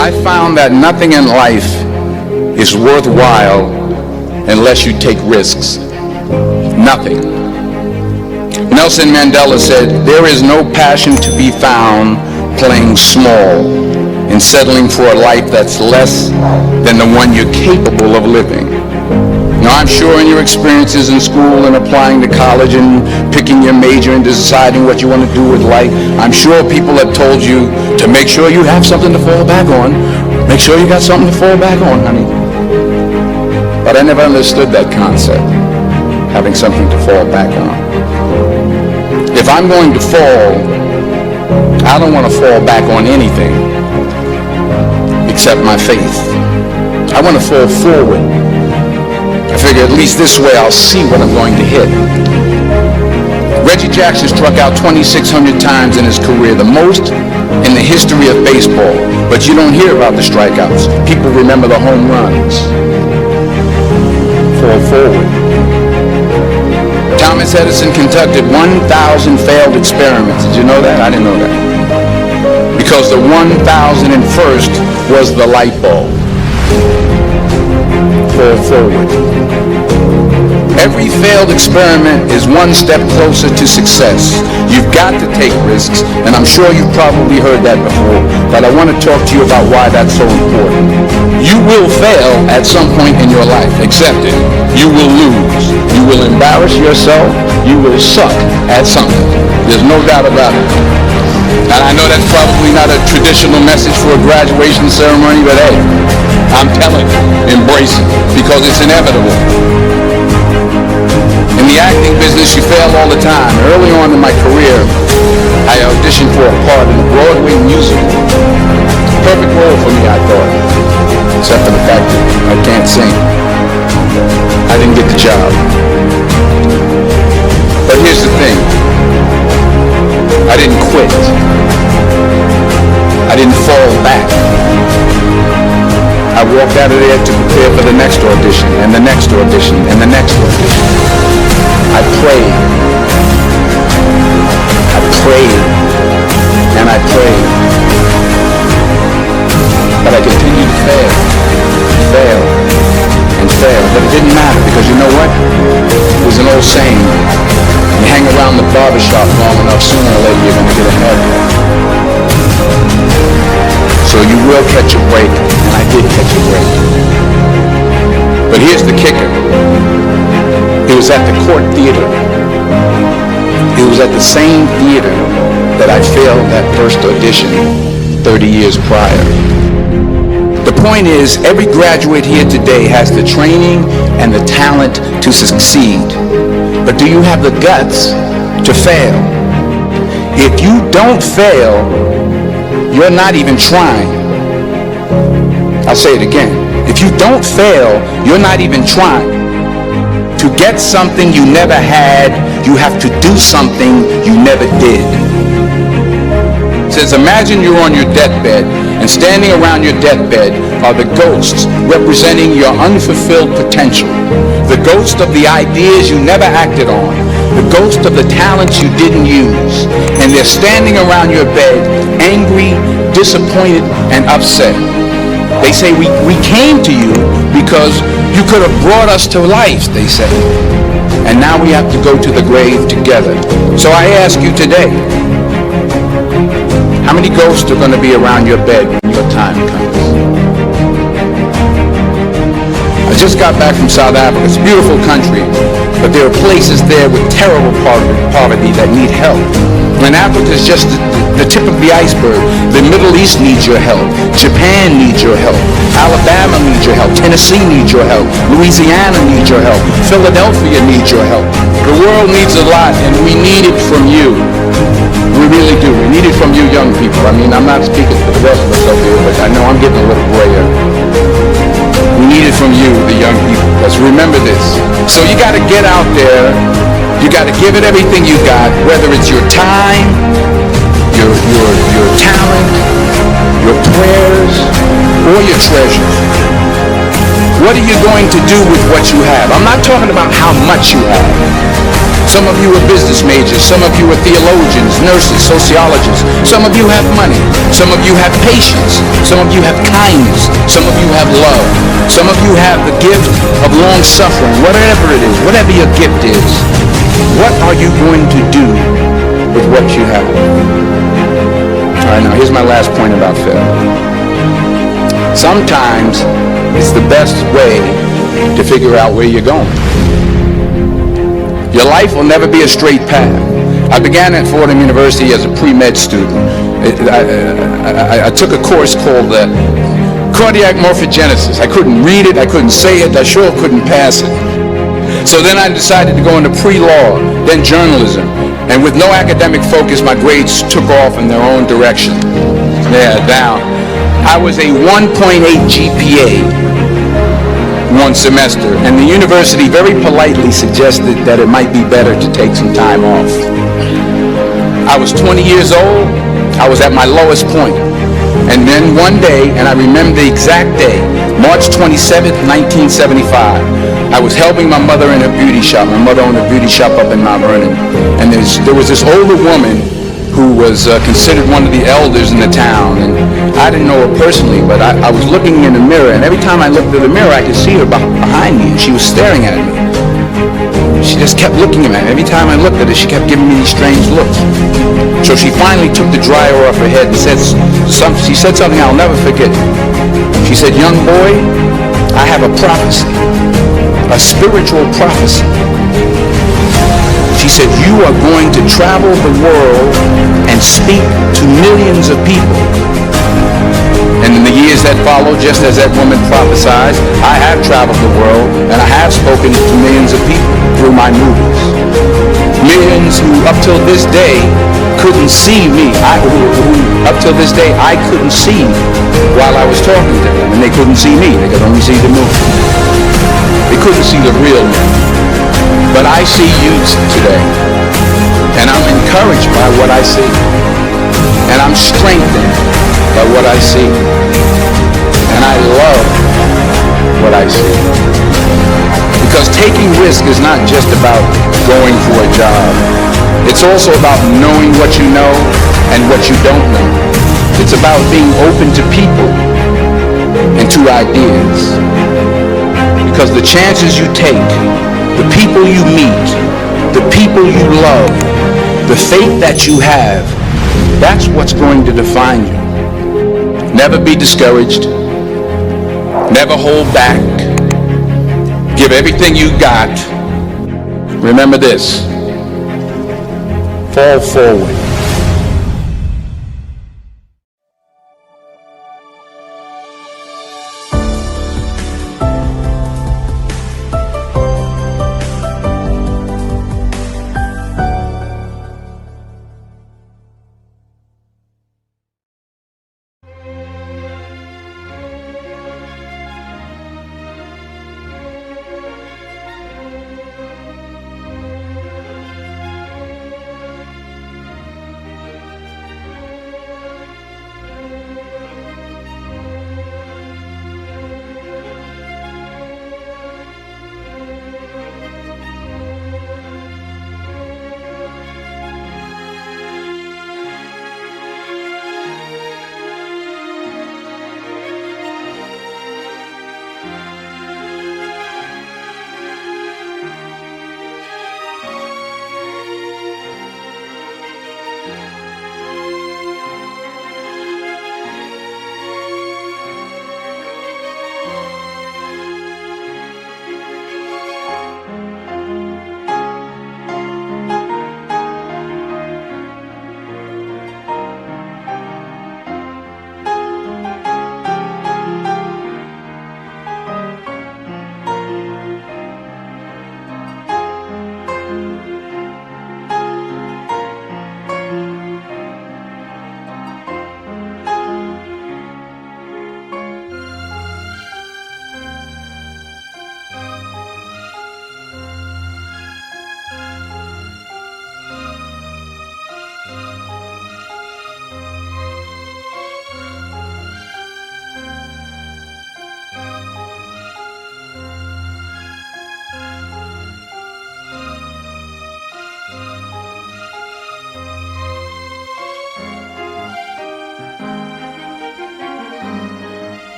I found that nothing in life is worthwhile unless you take risks. Nothing. Nelson Mandela said, "There is no passion to be found playing small and settling for a life that's less than the one you're capable of living." Now, I'm sure in your experiences in school and applying to college and picking your major and deciding what you want to do with life, I'm sure people have told you to make sure you have something to fall back on. Make sure you got something to fall back on, honey. But I never understood that concept, having something to fall back on. If I'm going to fall, I don't want to fall back on anything except my faith. I want to fall forward. I figure at least this way I'll see what I'm going to hit. Reggie Jackson struck out 2,600 times in his career, the most in the history of baseball. But you don't hear about the strikeouts. People remember the home runs. Fall forward. Thomas Edison conducted 1,000 failed experiments. Did you know that? I didn't know that. Because the 1,001st was the light bulb. Fall forward. Every failed experiment is one step closer to success. You've got to take risks, and I'm sure you've probably heard that before, but I want to talk to you about why that's so important. You will fail at some point in your life. Accept it. You will lose. You will embarrass yourself. You will suck at something. There's no doubt about it. And I know that's probably not a traditional message for a graduation ceremony, but hey, I'm telling you, embrace it, because it's inevitable. In the acting business, you fail all the time. Early on in my career, I auditioned for a part in a Broadway musical. Perfect role for me, I thought, except for the fact that I can't sing. I didn't get the job. But here's the thing. I didn't quit. I didn't fall back. I walked out of there to prepare for the next audition, and the next audition, and the next audition. I prayed. I prayed. And I prayed. But I continued to fail. Fail. And fail. But it didn't matter, because you know what? There's an old saying. You hang around the barbershop long enough, sooner or later you're going to get a haircut. So you will catch a break, and I did catch a break. But here's the kicker. It was at the Court Theater. It was at the same theater that I failed that first audition 30 years prior. The point is, every graduate here today has the training and the talent to succeed. But do you have the guts to fail? If you don't fail, you're not even trying. I'll say it again. If you don't fail, you're not even trying. To get something you never had, you have to do something you never did. It says, imagine you're on your deathbed, and standing around your deathbed are the ghosts representing your unfulfilled potential. The ghost of the ideas you never acted on. The ghost of the talents you didn't use. And they're standing around your bed, angry, disappointed, and upset. They say, we came to you because you could have brought us to life, they say. And now we have to go to the grave together. So I ask you today, how many ghosts are going to be around your bed when your time comes? I just got back from South Africa. It's a beautiful country, but there are places there with terrible poverty that need help. And Africa is just the tip of the iceberg. The Middle East needs your help. Japan needs your help. Alabama needs your help. Tennessee needs your help. Louisiana needs your help. Philadelphia needs your help. The world needs a lot, and we need it from you. We really do. We need it from you young people. I mean, I'm not speaking for the rest of us up here, but I know I'm getting a little grayer. We need it from you, the young people. Let's remember this. So you got to get out there. You got to give it everything you got, whether it's your time, your talent, your prayers, or your treasure. What are you going to do with what you have? I'm not talking about how much you have. Some of you are business majors. Some of you are theologians, nurses, sociologists. Some of you have money. Some of you have patience. Some of you have kindness. Some of you have love. Some of you have the gift of long suffering. Whatever it is, whatever your gift is, what are you going to do with what you have? All right, now here's my last point about failure. Sometimes it's the best way to figure out where you're going. Your life will never be a straight path. I began at Fordham University as a pre-med student. I took a course called cardiac morphogenesis. I couldn't read it, I couldn't say it, I sure couldn't pass it. So then I decided to go into pre-law, then journalism. And with no academic focus, my grades took off in their own direction. Yeah, down. I was a 1.8 GPA one semester, and the university very politely suggested that it might be better to take some time off. I was 20 years old. I was at my lowest point. And then one day, and I remember the exact day, March 27th, 1975, I was helping my mother in her beauty shop. My mother owned a beauty shop up in Mount Vernon. And there was this older woman who was considered one of the elders in the town. And I didn't know her personally, but I was looking in the mirror, and every time I looked in the mirror, I could see her behind me, and she was staring at me. She just kept looking at me. Every time I looked at her, she kept giving me these strange looks. So she finally took the dryer off her head and she said something I'll never forget. She said, "Young boy, I have a prophecy, a spiritual prophecy." She said, "You are going to travel the world and speak to millions of people." And in the years that followed, just as that woman prophesied, I have traveled the world and I have spoken to millions of people through my movies. Millions who up till this day couldn't see me. Who up till this day I couldn't see while I was talking to them, and they couldn't see me. They could only see the movie. They couldn't see the real me. But I see you today, and I'm encouraged by what I see, and I'm strengthened by what I see, and I love what I see. Because taking risk is not just about going for a job. It's also about knowing what you know and what you don't know. It's about being open to people and to ideas. Because the chances you take, the people you meet, the people you love, the faith that you have, that's what's going to define you. Never be discouraged. Never hold back. Give everything you got. Remember this. Fall forward.